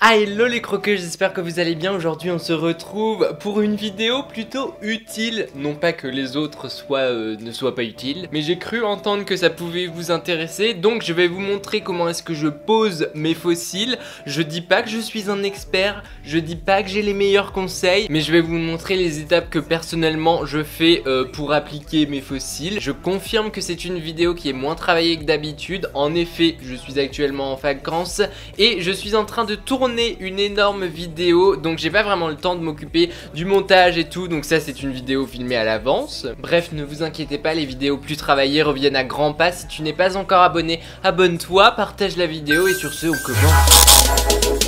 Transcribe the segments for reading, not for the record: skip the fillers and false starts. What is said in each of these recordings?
Ah hello les croqueux, j'espère que vous allez bien. Aujourd'hui on se retrouve pour une vidéo plutôt utile. Non pas que les autres ne soient pas utiles, mais j'ai cru entendre que ça pouvait vous intéresser. Donc je vais vous montrer comment est-ce que je pose mes fossiles. Je dis pas que je suis un expert, je dis pas que j'ai les meilleurs conseils, mais je vais vous montrer les étapes que personnellement je fais pour appliquer mes fossiles. Je confirme que c'est une vidéo qui est moins travaillée que d'habitude. En effet, je suis actuellement en vacances et je suis en train de tourner une énorme vidéo, donc j'ai pas vraiment le temps de m'occuper du montage et tout, donc ça c'est une vidéo filmée à l'avance. Bref, ne vous inquiétez pas, les vidéos plus travaillées reviennent à grands pas. Si tu n'es pas encore abonné, abonne-toi, partage la vidéo et sur ce on commence.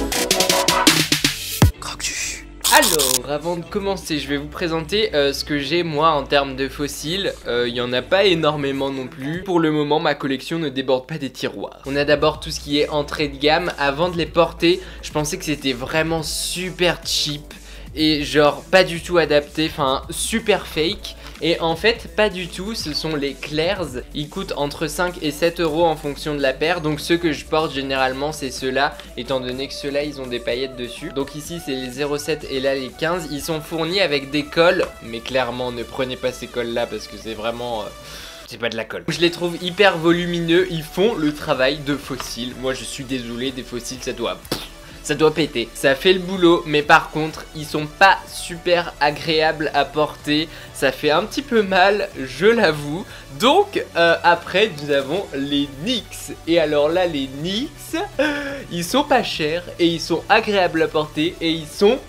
Alors, avant de commencer, je vais vous présenter ce que j'ai moi en termes de fossiles. Il n'y en a pas énormément non plus. Pour le moment, ma collection ne déborde pas des tiroirs. On a d'abord tout ce qui est entrée de gamme. Avant de les porter, je pensais que c'était vraiment super cheap et genre pas du tout adapté, enfin super fake. Et en fait pas du tout, ce sont les Clairs. Ils coûtent entre 5 et 7 euros en fonction de la paire. Donc ceux que je porte généralement c'est ceux-là, étant donné que ceux-là ils ont des paillettes dessus. Donc ici c'est les 0,7 et là les 15. Ils sont fournis avec des cols, mais clairement ne prenez pas ces cols là parce que c'est vraiment... c'est pas de la colle. Je les trouve hyper volumineux, ils font le travail de fossiles. Moi je suis désolé, des fossiles ça doit péter. Ça fait le boulot, mais par contre, ils sont pas super agréables à porter. Ça fait un petit peu mal, je l'avoue. Donc, après, nous avons les NYX. Et alors là, les NYX, ils sont pas chers et ils sont agréables à porter et ils sont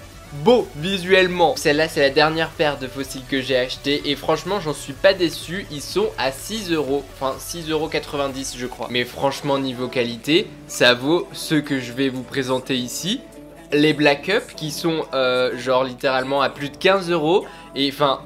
beau visuellement. Celle-là c'est la dernière paire de fossiles que j'ai acheté et franchement j'en suis pas déçu. Ils sont à 6 euros, enfin 6,90 € je crois. Mais franchement niveau qualité ça vaut ce que je vais vous présenter ici. Les Black Up qui sont genre littéralement à plus de 15 € et enfin...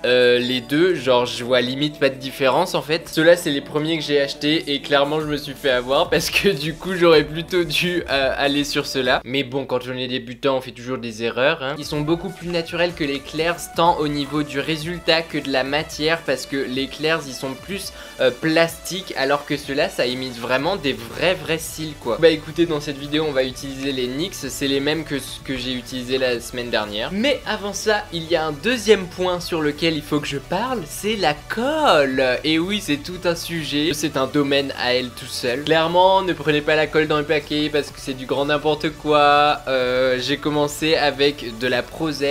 les deux, genre je vois limite pas de différence en fait. Ceux-là c'est les premiers que j'ai achetés et clairement je me suis fait avoir parce que du coup j'aurais plutôt dû aller sur ceux-là. Mais bon, quand on est débutant on fait toujours des erreurs hein. Ils sont beaucoup plus naturels que les Clairs tant au niveau du résultat que de la matière, parce que les Clairs ils sont plus plastiques alors que ceux-là ça imite vraiment des vrais cils quoi. Bah écoutez, dans cette vidéo on va utiliser les NYX, c'est les mêmes que ce que j'ai utilisé la semaine dernière. Mais avant ça il y a un deuxième point sur lequel il faut que je parle, c'est la colle. Et oui, c'est tout un sujet, c'est un domaine à elle tout seul. Clairement, ne prenez pas la colle dans le paquet parce que c'est du grand n'importe quoi. J'ai commencé avec de la Pro Z.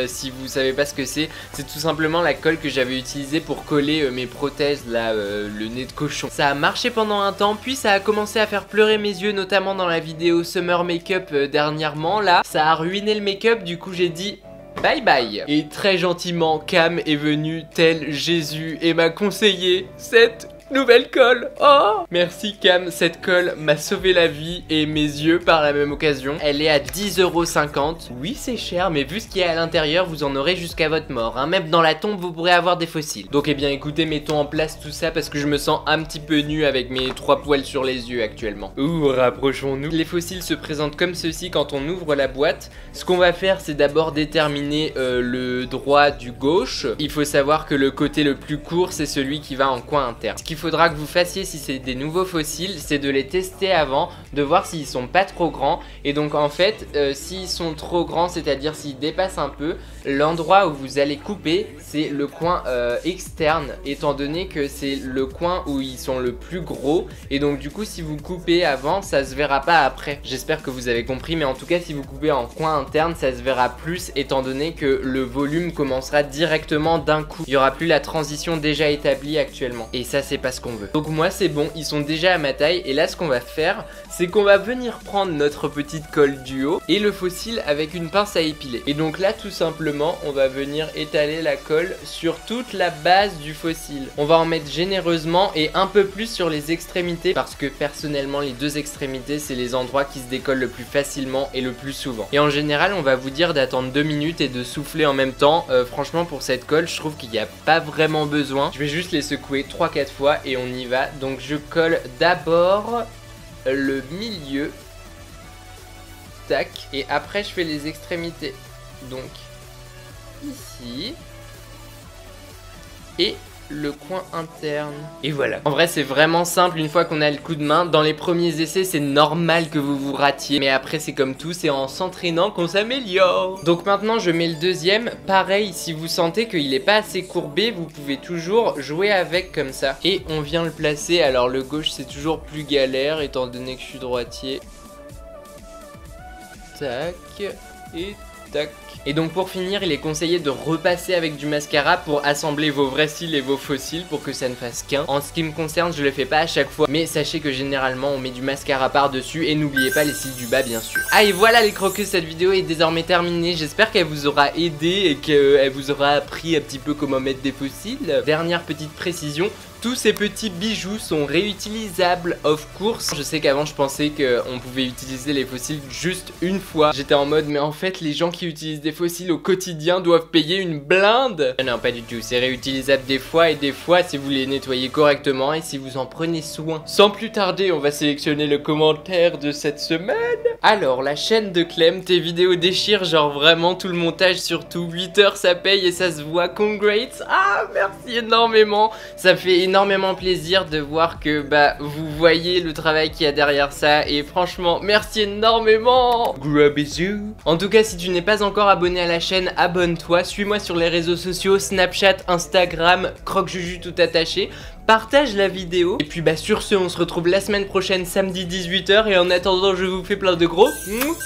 Si vous savez pas ce que c'est tout simplement la colle que j'avais utilisée pour coller mes prothèses là, le nez de cochon. Ça a marché pendant un temps, puis ça a commencé à faire pleurer mes yeux, notamment dans la vidéo Summer Makeup dernièrement là. Ça a ruiné le make-up, du coup j'ai dit bye bye. Et très gentiment, Cam est venu tel Jésus et m'a conseillé cette nouvelle colle. Oh merci Cam, cette colle m'a sauvé la vie et mes yeux par la même occasion. Elle est à 10,50 €. Oui c'est cher, mais vu ce qu'il y a à l'intérieur vous en aurez jusqu'à votre mort hein. Même dans la tombe vous pourrez avoir des fossiles. Donc eh bien écoutez, mettons en place tout ça parce que je me sens un petit peu nu avec mes 3 poils sur les yeux actuellement. Ouh, rapprochons-nous. Les fossiles se présentent comme ceci quand on ouvre la boîte. Ce qu'on va faire c'est d'abord déterminer le droit du gauche. Il faut savoir que le côté le plus court c'est celui qui va en coin interne. Ce qu'il faudra que vous fassiez si c'est des nouveaux fossiles, c'est de les tester avant, de voir s'ils sont pas trop grands. Et donc en fait s'ils sont trop grands, c'est à dire s'ils dépassent un peu, l'endroit où vous allez couper c'est le coin externe, étant donné que c'est le coin où ils sont le plus gros. Et donc du coup si vous coupez avant ça se verra pas après. J'espère que vous avez compris, mais en tout cas si vous coupez en coin interne ça se verra plus, étant donné que le volume commencera directement d'un coup. Il y aura plus la transition déjà établie actuellement et ça c'est pas ce qu'on veut. Donc moi c'est bon, ils sont déjà à ma taille. Et là ce qu'on va faire c'est qu'on va venir prendre notre petite colle du haut et le fossile avec une pince à épiler. Et donc là tout simplement on va venir étaler la colle sur toute la base du fossile. On va en mettre généreusement et un peu plus sur les extrémités, parce que personnellement les deux extrémités c'est les endroits qui se décollent le plus facilement et le plus souvent. Et en général on va vous dire d'attendre 2 minutes et de souffler en même temps. Franchement pour cette colle je trouve qu'il n'y a pas vraiment besoin. Je vais juste les secouer 3-4 fois et on y va. Donc je colle d'abord le milieu, tac, et après je fais les extrémités, donc ici et le coin interne. Et voilà. En vrai, c'est vraiment simple une fois qu'on a le coup de main. Dans les premiers essais, c'est normal que vous vous ratiez. Mais après, c'est comme tout, c'est en s'entraînant qu'on s'améliore. Donc maintenant, je mets le deuxième. Pareil, si vous sentez qu'il est pas assez courbé, vous pouvez toujours jouer avec comme ça. Et on vient le placer. Alors le gauche, c'est toujours plus galère étant donné que je suis droitier. Tac et tac. Et donc pour finir, il est conseillé de repasser avec du mascara pour assembler vos vrais cils et vos faux cils pour que ça ne fasse qu'un. En ce qui me concerne, je le fais pas à chaque fois, mais sachez que généralement on met du mascara par dessus et n'oubliez pas les cils du bas bien sûr. Ah et voilà les croqueux, cette vidéo est désormais terminée. J'espère qu'elle vous aura aidé et qu'elle vous aura appris un petit peu comment mettre des faux cils. Dernière petite précision. Tous ces petits bijoux sont réutilisables, of course. Je sais qu'avant je pensais qu'on pouvait utiliser les fossiles juste une fois. J'étais en mode mais en fait les gens qui utilisent des fossiles au quotidien doivent payer une blinde. Non pas du tout, c'est réutilisable des fois et des fois si vous les nettoyez correctement et si vous en prenez soin. Sans plus tarder, on va sélectionner le commentaire de cette semaine. Alors la chaîne de Clem, tes vidéos déchirent, genre vraiment tout le montage, surtout 8 heures ça paye et ça se voit, congrats. Ah merci énormément, ça fait énormément plaisir de voir que vous voyez le travail qu'il y a derrière ça et franchement merci énormément. Gros bisous. En tout cas si tu n'es pas encore abonné à la chaîne, abonne-toi, suis-moi sur les réseaux sociaux, Snapchat, Instagram, croque-juju tout attaché. Partage la vidéo. Et puis sur ce, on se retrouve la semaine prochaine, samedi 18 h. Et en attendant, je vous fais plein de gros bisous.